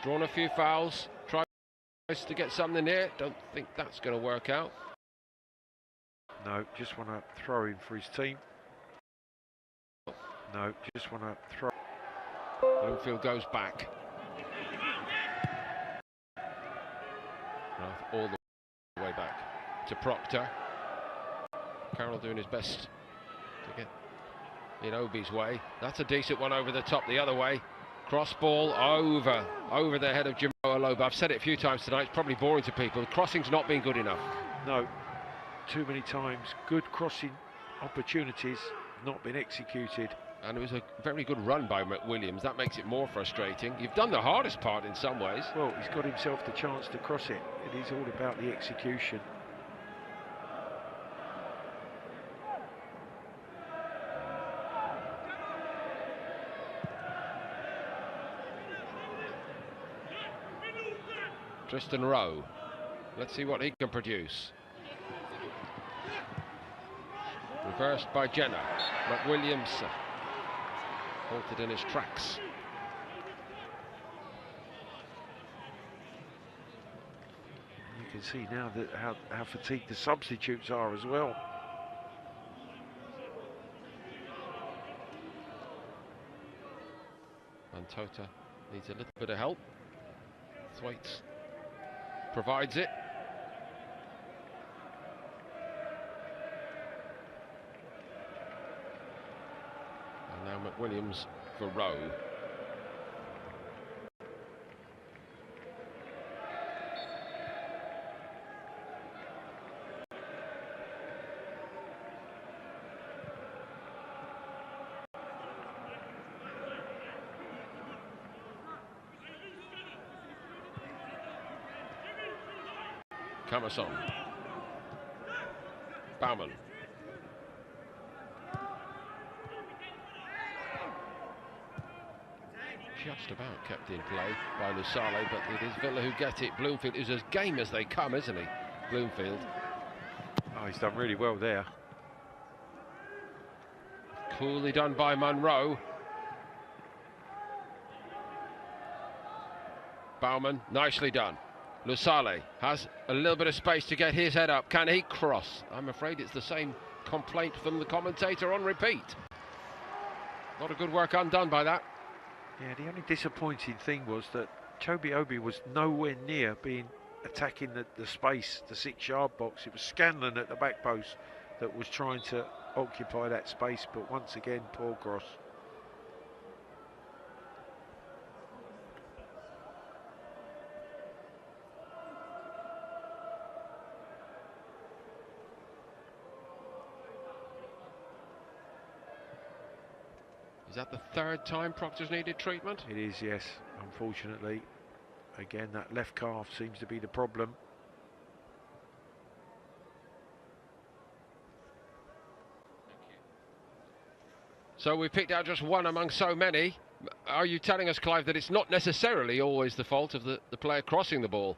Drawn a few fouls, tries to get something here. Don't think that's going to work out. No, just want to throw in for his team. No, just want to throw. Bloomfield goes back. All the way back to Proctor. Carroll doing his best to get in Obi's way. That's a decent one over the top the other way. Cross ball over the head of Jim Aloba. I've said it a few times tonight, it's probably boring to people. The crossing's not been good enough. No, too many times. Good crossing opportunities, not been executed. And it was a very good run by McWilliams. That makes it more frustrating. You've done the hardest part in some ways. Well, he's got himself the chance to cross it. It is all about the execution. Tristan Rowe. Let's see what he can produce. Reversed by Jenner. McWilliams halted in his tracks. You can see now that how fatigued the substitutes are as well. And Tota needs a little bit of help. Thwaites provides it. And now McWilliams for Rowe. Camason. Bauman. Just about kept in play by Lusale, but it is Villa who get it. Bloomfield is as game as they come, isn't he? Bloomfield. Oh, he's done really well there. Coolly done by Munro. Bauman, nicely done. Lusale has a little bit of space to get his head up. Can he cross? I'm afraid it's the same complaint from the commentator on repeat. A lot of good work undone by that. Yeah, the only disappointing thing was that Chobi Obi was nowhere near attacking the space, the 6-yard box. It was Scanlon at the back post that was trying to occupy that space, but once again, poor cross. Is that the third time Proctor's needed treatment? It is, yes, unfortunately. Again, that left calf seems to be the problem. So we picked out just one among so many. Are you telling us, Clive, that it's not necessarily always the fault of the player crossing the ball?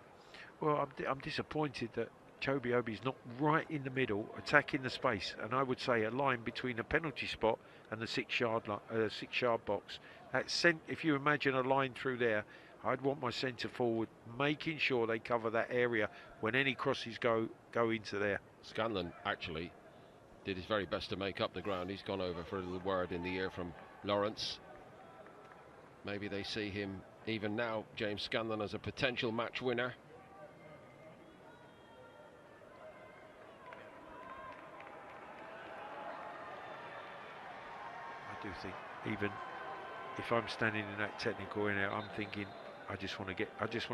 Well, I'm disappointed that Chobi Obi's not right in the middle, attacking the space, and I would say a line between the penalty spot and the 6-yard box. If you imagine a line through there, I'd want my centre forward making sure they cover that area when any crosses go into there. Scanlon actually did his very best to make up the ground. He's gone over for a little word in the ear from Lawrence. Maybe they see him even now, James Scanlon, as a potential match winner. I do think even if I'm standing in that technical area, I'm thinking I just want to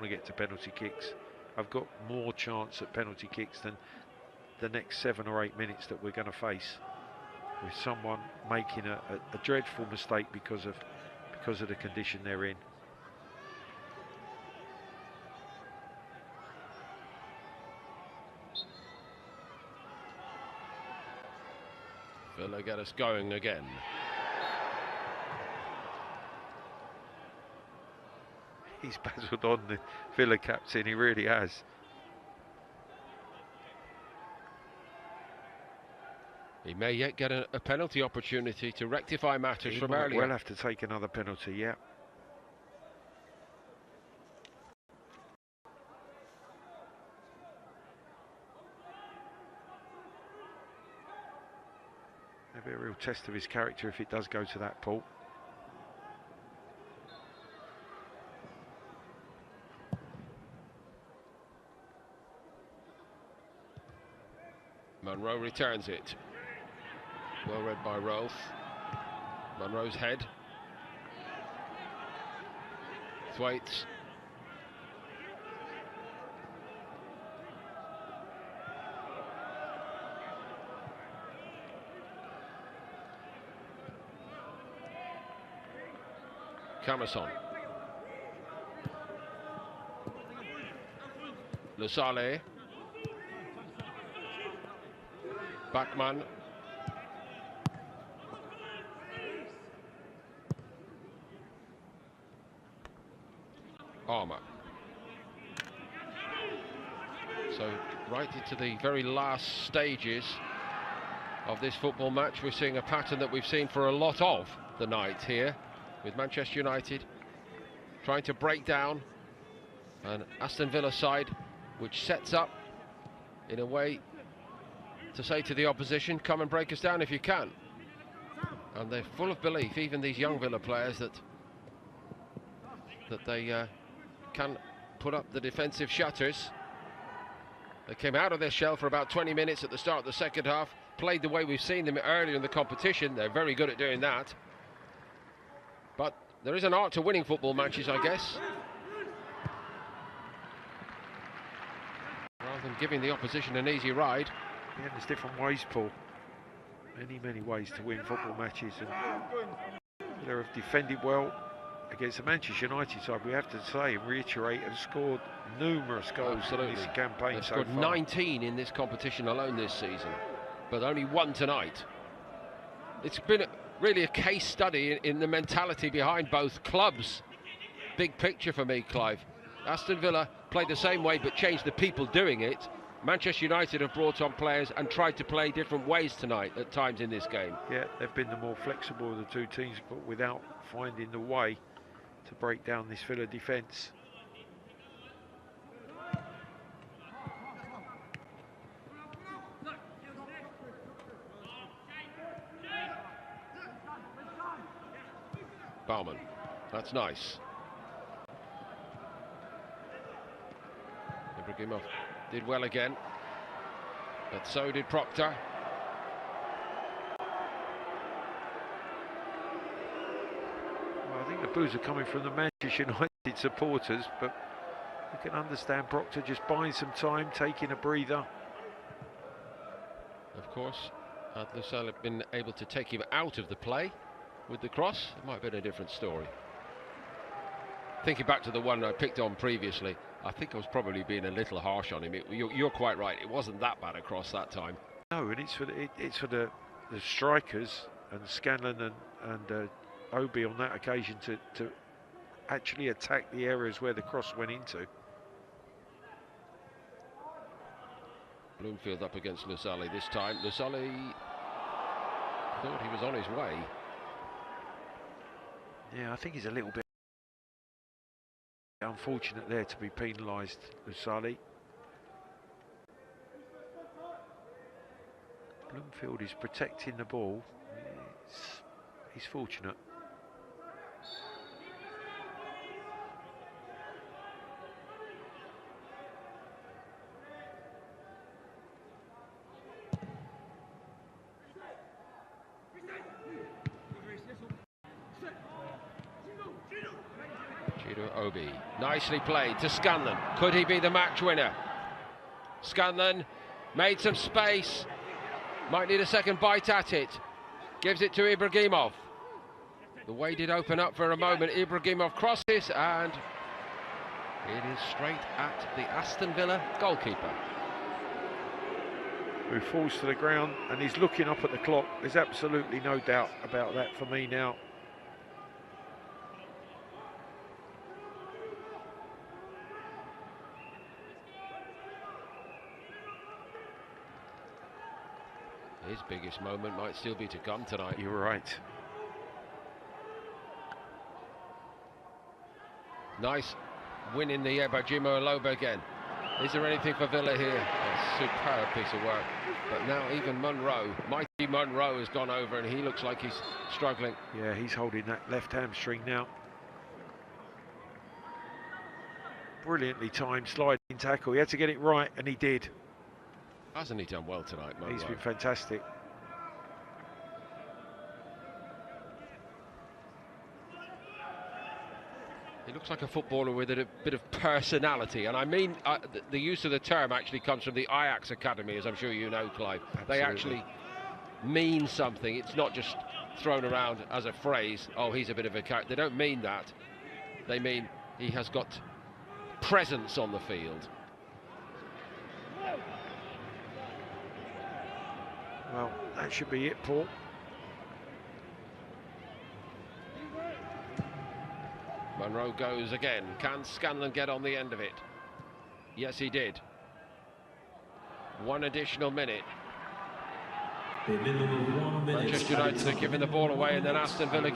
get to penalty kicks. I've got more chance at penalty kicks than the next 7 or 8 minutes that we're going to face, with someone making a dreadful mistake because of the condition they're in. Villa get us going again. He's battled on the Villa captain, he really has. He may yet get a penalty opportunity to rectify matters from earlier. We'll have to take another penalty, yeah. a real test of his character if it does go to that, Paul. Monroe returns it. Well read by Rolf. Monroe's head. Thwaites. Camason. Lusale. Bachmann. Armour. So right into the very last stages of this football match, we're seeing a pattern that we've seen for a lot of the night here, with Manchester United trying to break down an Aston Villa side which sets up in a way to say to the opposition, come and break us down if you can. And they're full of belief, even these young Villa players, that they can put up the defensive shutters. They came out of their shell for about 20 minutes at the start of the second half, played the way we've seen them earlier in the competition. They're very good at doing that. But there is an art to winning football matches, I guess. Rather than giving the opposition an easy ride. Yeah, there's different ways, Paul. Many ways to win football matches, and they have defended well against the Manchester United side. We have to say and reiterate, have scored numerous goals in this campaign. They've scored 19 in this competition alone this season, but only one tonight. It's been really a case study in the mentality behind both clubs. Big picture for me, Clive. Aston Villa played the same way but changed the people doing it. Manchester United have brought on players and tried to play different ways tonight at times in this game. Yeah, they've been the more flexible of the two teams, but without finding the way to break down this Villa defence. Baumann, that's nice. Ibrahimov did well again, but so did Proctor. Well, I think the boos are coming from the Manchester United supporters, but you can understand Proctor just buying some time, taking a breather. Of course, had Lusale been able to take him out of the play with the cross, it might have been a different story. Thinking back to the one I picked on previously, I think I was probably being a little harsh on him. You're quite right, it wasn't that bad across that time. No, and it's for the strikers and Scanlon and Obi on that occasion to actually attack the areas where the cross went into. Bloomfield up against Lusale this time. Lusale thought he was on his way. Yeah, I think he's a little bit unfortunate there to be penalised, Lusale. Bloomfield is protecting the ball. He's fortunate. Obi, nicely played to Scanlon. Could he be the match winner? Scanlon made some space, might need a second bite at it. Gives it to Ibrahimov. The way did open up for a moment. Ibrahimov crosses and it is straight at the Aston Villa goalkeeper, who falls to the ground and he's looking up at the clock. There's absolutely no doubt about that for me now. His biggest moment might still be to come tonight. You're right. Nice win in the air by Jimo Aloba again. Is there anything for Villa here? A superb piece of work. But now even Munro, mighty Munro, has gone over, and he looks like he's struggling. Yeah, he's holding that left hamstring now. Brilliantly timed sliding tackle. He had to get it right, and he did. Hasn't he done well tonight, Munro? He's been fantastic. He looks like a footballer with a bit of personality, and I mean the use of the term actually comes from the Ajax Academy, as I'm sure you know, Clive. Absolutely. They actually mean something. It's not just thrown around as a phrase. Oh, he's a bit of a character. They don't mean that. They mean he has got presence on the field. Well, that should be it, Paul. Munro goes again. Can Scanlon get on the end of it? Yes, he did. One additional minute. Manchester United are giving the ball away, and then Aston Villa